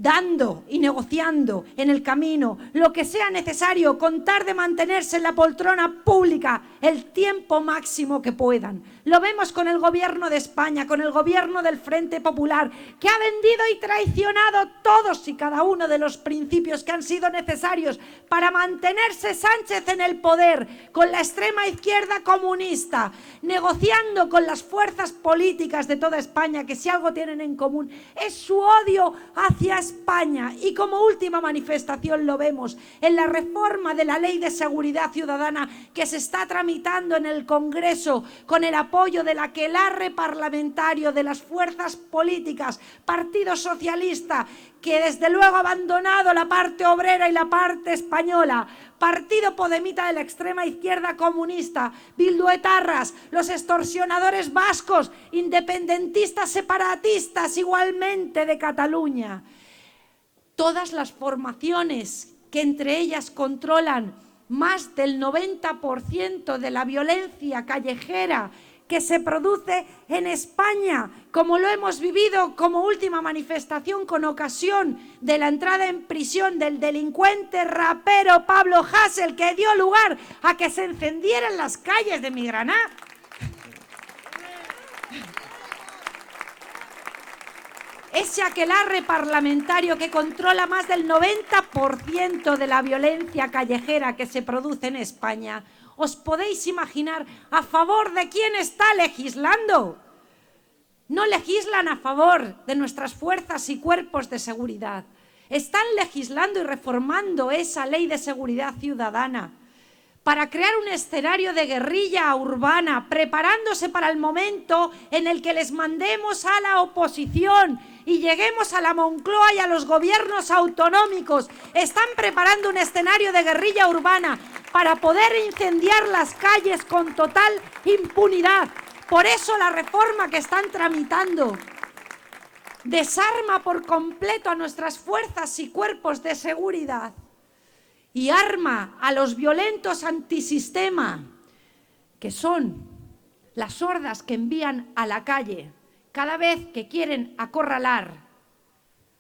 dando y negociando en el camino lo que sea necesario, contar de mantenerse en la poltrona pública el tiempo máximo que puedan. Lo vemos con el gobierno de España, con el gobierno del Frente Popular, que ha vendido y traicionado todos y cada uno de los principios que han sido necesarios para mantenerse Sánchez en el poder, con la extrema izquierda comunista, negociando con las fuerzas políticas de toda España, que si algo tienen en común es su odio hacia España. Y como última manifestación lo vemos en la reforma de la Ley de Seguridad Ciudadana que se está tramitando en el Congreso con el apoyo del aquelarre parlamentario de las fuerzas políticas, Partido Socialista, que desde luego ha abandonado la parte obrera y la parte española, Partido Podemita de la extrema izquierda comunista, bilduetarras, los extorsionadores vascos, independentistas separatistas igualmente de Cataluña. Todas las formaciones que entre ellas controlan más del 90% de la violencia callejera que se produce en España, como lo hemos vivido como última manifestación con ocasión de la entrada en prisión del delincuente rapero Pablo Hasél, que dio lugar a que se encendieran las calles de mi Granada. Ese aquelarre parlamentario que controla más del 90% de la violencia callejera que se produce en España. ¿Os podéis imaginar a favor de quién está legislando? No legislan a favor de nuestras fuerzas y cuerpos de seguridad. Están legislando y reformando esa Ley de Seguridad Ciudadana para crear un escenario de guerrilla urbana, preparándose para el momento en el que les mandemos a la oposición y lleguemos a la Moncloa y a los gobiernos autonómicos. Están preparando un escenario de guerrilla urbana para poder incendiar las calles con total impunidad. Por eso la reforma que están tramitando desarma por completo a nuestras fuerzas y cuerpos de seguridad y arma a los violentos antisistema, que son las hordas que envían a la calle cada vez que quieren acorralar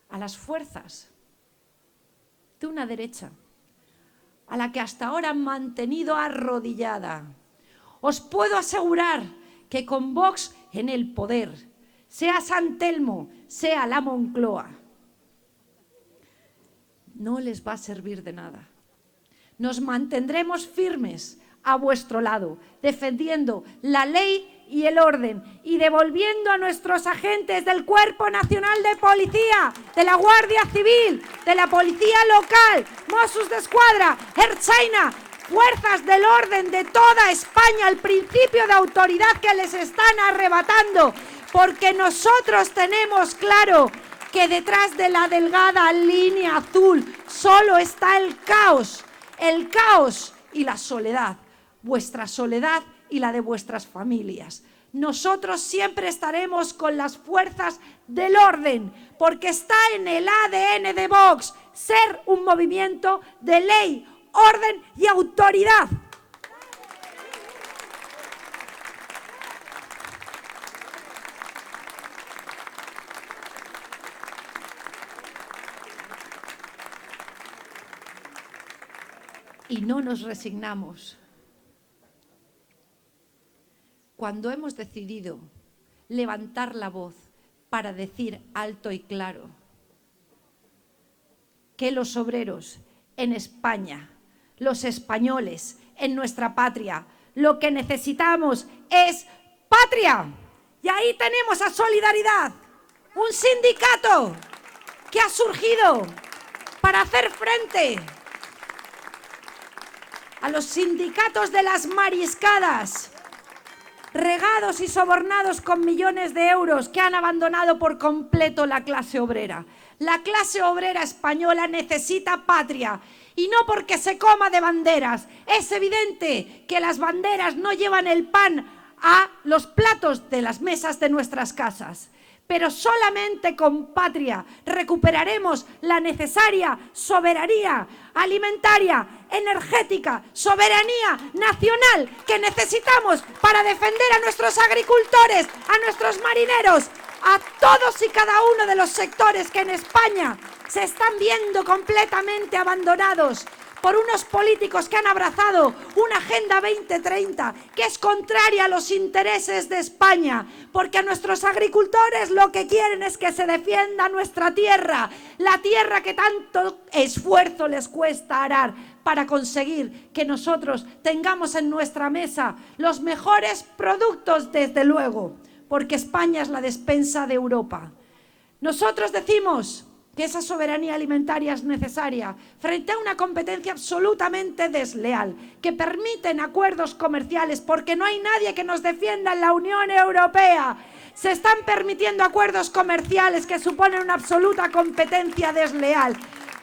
a las fuerzas de una derecha, a la que hasta ahora han mantenido arrodillada. Os puedo asegurar que con Vox en el poder, sea San Telmo, sea la Moncloa, no les va a servir de nada. Nos mantendremos firmes a vuestro lado, defendiendo la ley y el orden y devolviendo a nuestros agentes del Cuerpo Nacional de Policía, de la Guardia Civil, de la Policía Local, Mossos d'Esquadra, Ertzaina, fuerzas del orden de toda España, el principio de autoridad que les están arrebatando, porque nosotros tenemos claro que detrás de la delgada línea azul solo está el caos y la soledad, vuestra soledad y la de vuestras familias. Nosotros siempre estaremos con las fuerzas del orden, porque está en el ADN de Vox ser un movimiento de ley, orden y autoridad. Y no nos resignamos. Cuando hemos decidido levantar la voz para decir alto y claro que los obreros en España, los españoles en nuestra patria, lo que necesitamos es patria. Y ahí tenemos a Solidaridad, un sindicato que ha surgido para hacer frente a los sindicatos de las mariscadas, regados y sobornados con millones de euros, que han abandonado por completo la clase obrera. La clase obrera española necesita patria, y no porque se coma de banderas. Es evidente que las banderas no llevan el pan a los platos de las mesas de nuestras casas. Pero solamente con patria recuperaremos la necesaria soberanía alimentaria, energética, soberanía nacional que necesitamos para defender a nuestros agricultores, a nuestros marineros, a todos y cada uno de los sectores que en España se están viendo completamente abandonados por unos políticos que han abrazado una Agenda 2030 que es contraria a los intereses de España, porque a nuestros agricultores lo que quieren es que se defienda nuestra tierra, la tierra que tanto esfuerzo les cuesta arar para conseguir que nosotros tengamos en nuestra mesa los mejores productos, desde luego, porque España es la despensa de Europa. Nosotros decimos que esa soberanía alimentaria es necesaria frente a una competencia absolutamente desleal, que permiten acuerdos comerciales, porque no hay nadie que nos defienda en la Unión Europea. Se están permitiendo acuerdos comerciales que suponen una absoluta competencia desleal,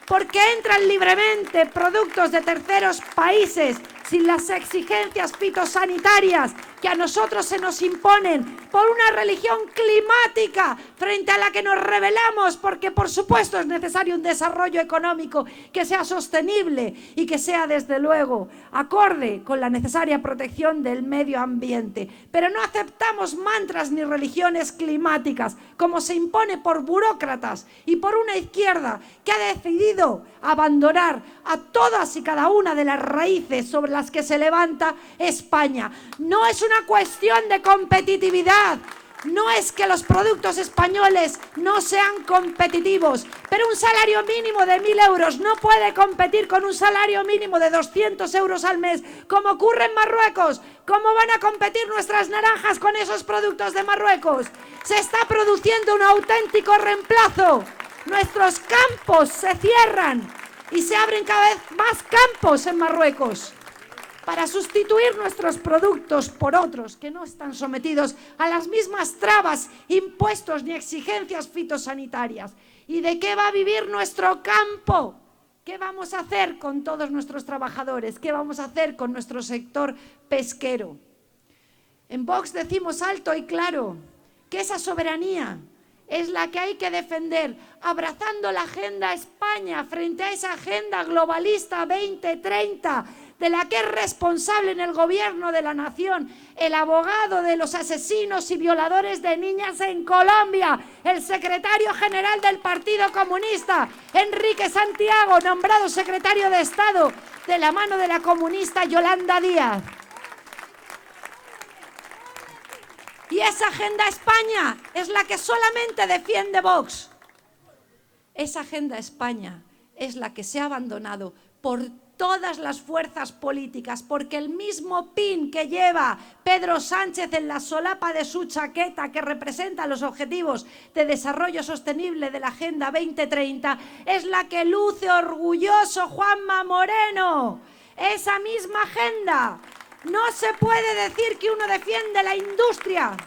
porque entran libremente productos de terceros países sin las exigencias fitosanitarias que a nosotros se nos imponen por una religión climática frente a la que nos rebelamos, porque por supuesto es necesario un desarrollo económico que sea sostenible y que sea desde luego acorde con la necesaria protección del medio ambiente. Pero no aceptamos mantras ni religiones climáticas como se impone por burócratas y por una izquierda que ha decidido abandonar a todas y cada una de las raíces sobre las que se levanta España. No es una cuestión de competitividad, no es que los productos españoles no sean competitivos, pero un salario mínimo de 1.000 euros no puede competir con un salario mínimo de 200 euros al mes, como ocurre en Marruecos. ¿Cómo van a competir nuestras naranjas con esos productos de Marruecos? Se está produciendo un auténtico reemplazo. Nuestros campos se cierran y se abren cada vez más campos en Marruecos para sustituir nuestros productos por otros que no están sometidos a las mismas trabas, impuestos ni exigencias fitosanitarias. ¿Y de qué va a vivir nuestro campo? ¿Qué vamos a hacer con todos nuestros trabajadores? ¿Qué vamos a hacer con nuestro sector pesquero? En Vox decimos alto y claro que esa soberanía es la que hay que defender, abrazando la Agenda España frente a esa Agenda Globalista 2030, de la que es responsable en el gobierno de la nación el abogado de los asesinos y violadores de niñas en Colombia, el secretario general del Partido Comunista, Enrique Santiago, nombrado secretario de Estado de la mano de la comunista Yolanda Díaz. Y esa Agenda España es la que solamente defiende Vox. Esa Agenda España es la que se ha abandonado por todas las fuerzas políticas, porque el mismo pin que lleva Pedro Sánchez en la solapa de su chaqueta, que representa los objetivos de desarrollo sostenible de la Agenda 2030, es la que luce orgulloso Juanma Moreno. Esa misma agenda. No se puede decir que uno defiende la industria,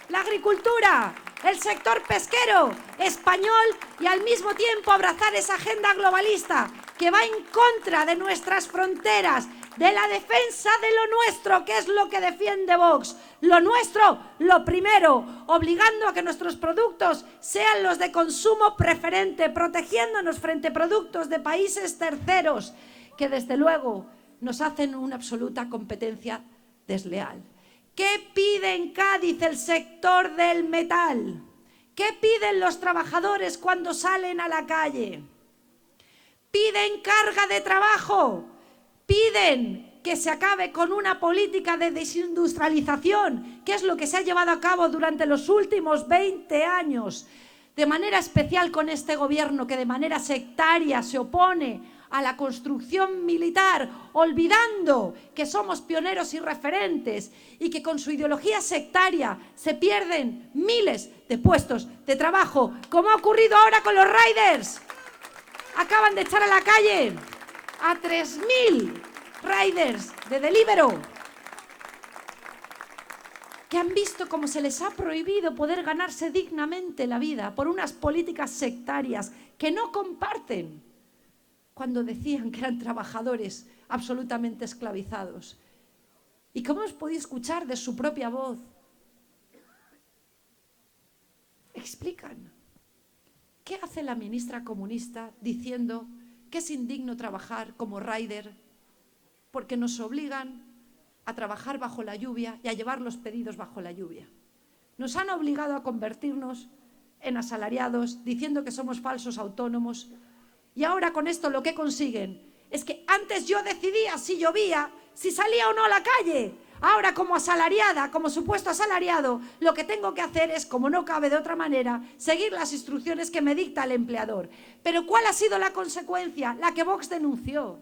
la agricultura, el sector pesquero español y al mismo tiempo abrazar esa agenda globalista que va en contra de nuestras fronteras, de la defensa de lo nuestro, que es lo que defiende Vox. Lo nuestro, lo primero, obligando a que nuestros productos sean los de consumo preferente, protegiéndonos frente a productos de países terceros, que desde luego nos hacen una absoluta competencia desleal. ¿Qué pide en Cádiz el sector del metal? ¿Qué piden los trabajadores cuando salen a la calle? Piden carga de trabajo, piden que se acabe con una política de desindustrialización, que es lo que se ha llevado a cabo durante los últimos 20 años, de manera especial con este gobierno que de manera sectaria se opone a la construcción militar, olvidando que somos pioneros y referentes y que con su ideología sectaria se pierden miles de puestos de trabajo, como ha ocurrido ahora con los riders. Acaban de echar a la calle a 3.000 riders de Deliveroo, que han visto cómo se les ha prohibido poder ganarse dignamente la vida por unas políticas sectarias que no comparten, cuando decían que eran trabajadores absolutamente esclavizados. ¿Y cómo hemos podido escuchar de su propia voz? Explican. ¿Qué hace la ministra comunista diciendo que es indigno trabajar como rider porque nos obligan a trabajar bajo la lluvia y a llevar los pedidos bajo la lluvia? Nos han obligado a convertirnos en asalariados diciendo que somos falsos autónomos Y ahora con esto lo que consiguen es que antes yo decidía si llovía, si salía o no a la calle. Ahora, como asalariada, como supuesto asalariado, lo que tengo que hacer es, como no cabe de otra manera, seguir las instrucciones que me dicta el empleador. Pero ¿cuál ha sido la consecuencia? La que Vox denunció.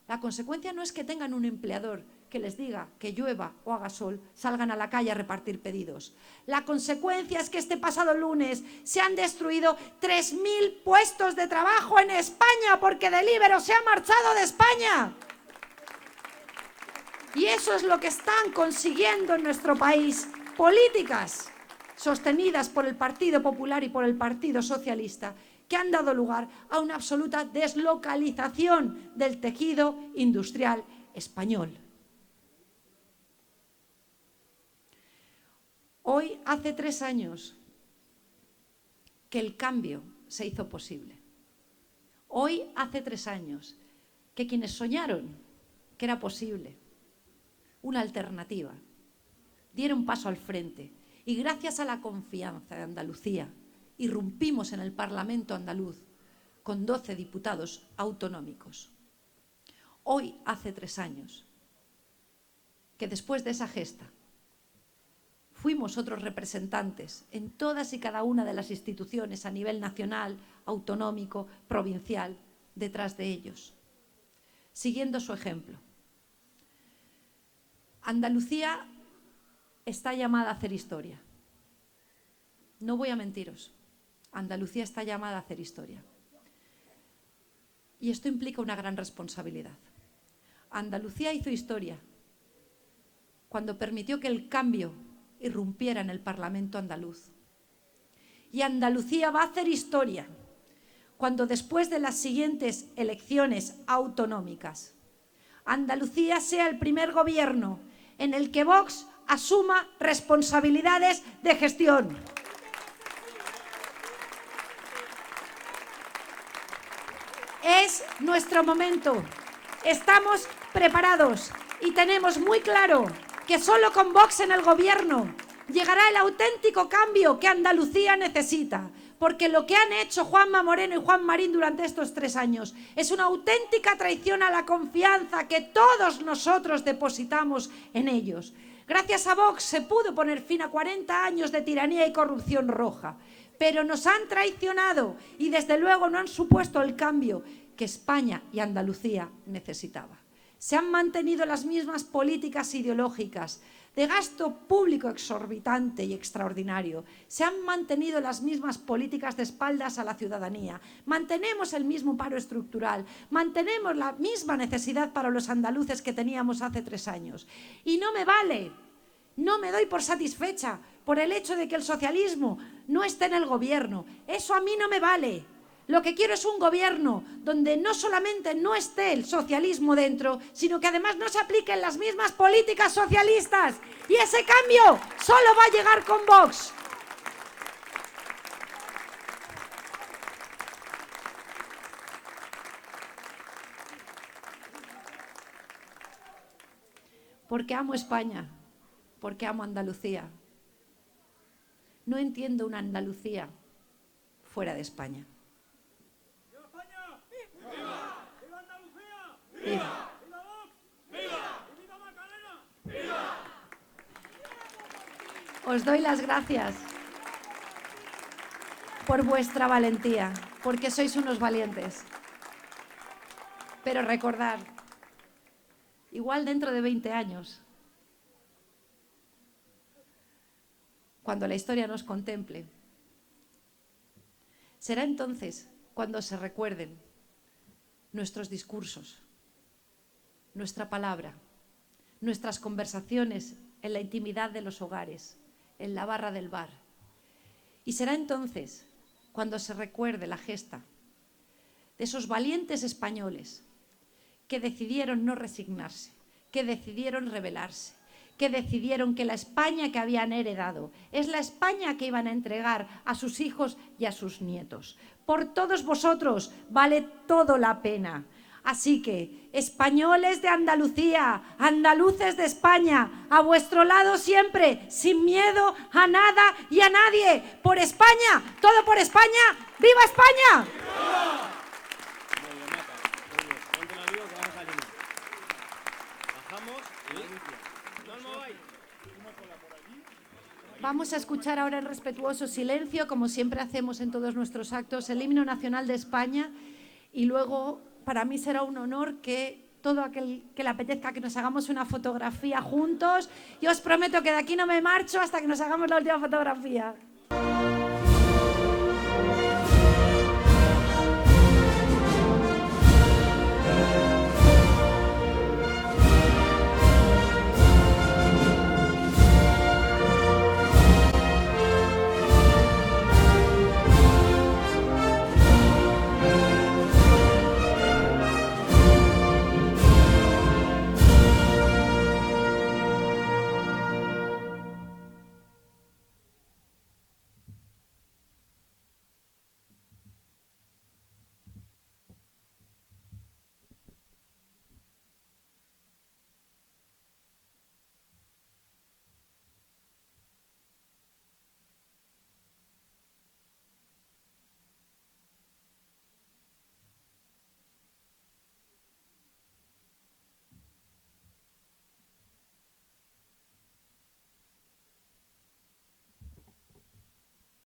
La consecuencia no es que tengan un empleador que les diga que llueva o haga sol, salgan a la calle a repartir pedidos. La consecuencia es que este pasado lunes se han destruido 3.000 puestos de trabajo en España porque Deliveroo se ha marchado de España. Y eso es lo que están consiguiendo en nuestro país. Políticas sostenidas por el Partido Popular y por el Partido Socialista que han dado lugar a una absoluta deslocalización del tejido industrial español. Hoy hace 3 años que el cambio se hizo posible. Hoy hace 3 años que quienes soñaron que era posible una alternativa dieron paso al frente y gracias a la confianza de Andalucía irrumpimos en el Parlamento andaluz con 12 diputados autonómicos. Hoy hace 3 años que después de esa gesta fuimos otros representantes en todas y cada una de las instituciones a nivel nacional, autonómico, provincial, detrás de ellos, siguiendo su ejemplo. Andalucía está llamada a hacer historia. No voy a mentiros. Andalucía está llamada a hacer historia. Y esto implica una gran responsabilidad. Andalucía hizo historia cuando permitió que el cambio irrumpiera en el Parlamento andaluz. Y Andalucía va a hacer historia cuando después de las siguientes elecciones autonómicas, Andalucía sea el primer gobierno en el que Vox asuma responsabilidades de gestión. Es nuestro momento. Estamos preparados y tenemos muy claro que solo con Vox en el gobierno llegará el auténtico cambio que Andalucía necesita. Porque lo que han hecho Juanma Moreno y Juan Marín durante estos 3 años es una auténtica traición a la confianza que todos nosotros depositamos en ellos. Gracias a Vox se pudo poner fin a 40 años de tiranía y corrupción roja, pero nos han traicionado y desde luego no han supuesto el cambio que España y Andalucía necesitaba. Se han mantenido las mismas políticas ideológicas de gasto público exorbitante y extraordinario. Se han mantenido las mismas políticas de espaldas a la ciudadanía. Mantenemos el mismo paro estructural. Mantenemos la misma necesidad para los andaluces que teníamos hace 3 años. Y no me vale, no me doy por satisfecha por el hecho de que el socialismo no esté en el gobierno. Eso a mí no me vale. Lo que quiero es un gobierno donde no solamente no esté el socialismo dentro, sino que además no se apliquen las mismas políticas socialistas. Y ese cambio solo va a llegar con Vox. Porque amo España, porque amo Andalucía. No entiendo una Andalucía fuera de España. ¡Viva! ¡Viva Vox! ¡Viva! ¡Viva Macarena! ¡Viva! Os doy las gracias por vuestra valentía, porque sois unos valientes. Pero recordad, igual dentro de 20 años, cuando la historia nos contemple, será entonces cuando se recuerden nuestros discursos, nuestra palabra, nuestras conversaciones en la intimidad de los hogares, en la barra del bar. Y será entonces cuando se recuerde la gesta de esos valientes españoles que decidieron no resignarse, que decidieron rebelarse, que decidieron que la España que habían heredado es la España que iban a entregar a sus hijos y a sus nietos. Por todos vosotros vale todo la pena. Así que, españoles de Andalucía, andaluces de España, a vuestro lado siempre, sin miedo a nada y a nadie. Por España, todo por España. ¡Viva España! ¡Viva! Vamos a escuchar ahora en respetuoso silencio, como siempre hacemos en todos nuestros actos, el himno nacional de España, y luego para mí será un honor que todo aquel que le apetezca que nos hagamos una fotografía juntos. Yo os prometo que de aquí no me marcho hasta que nos hagamos la última fotografía.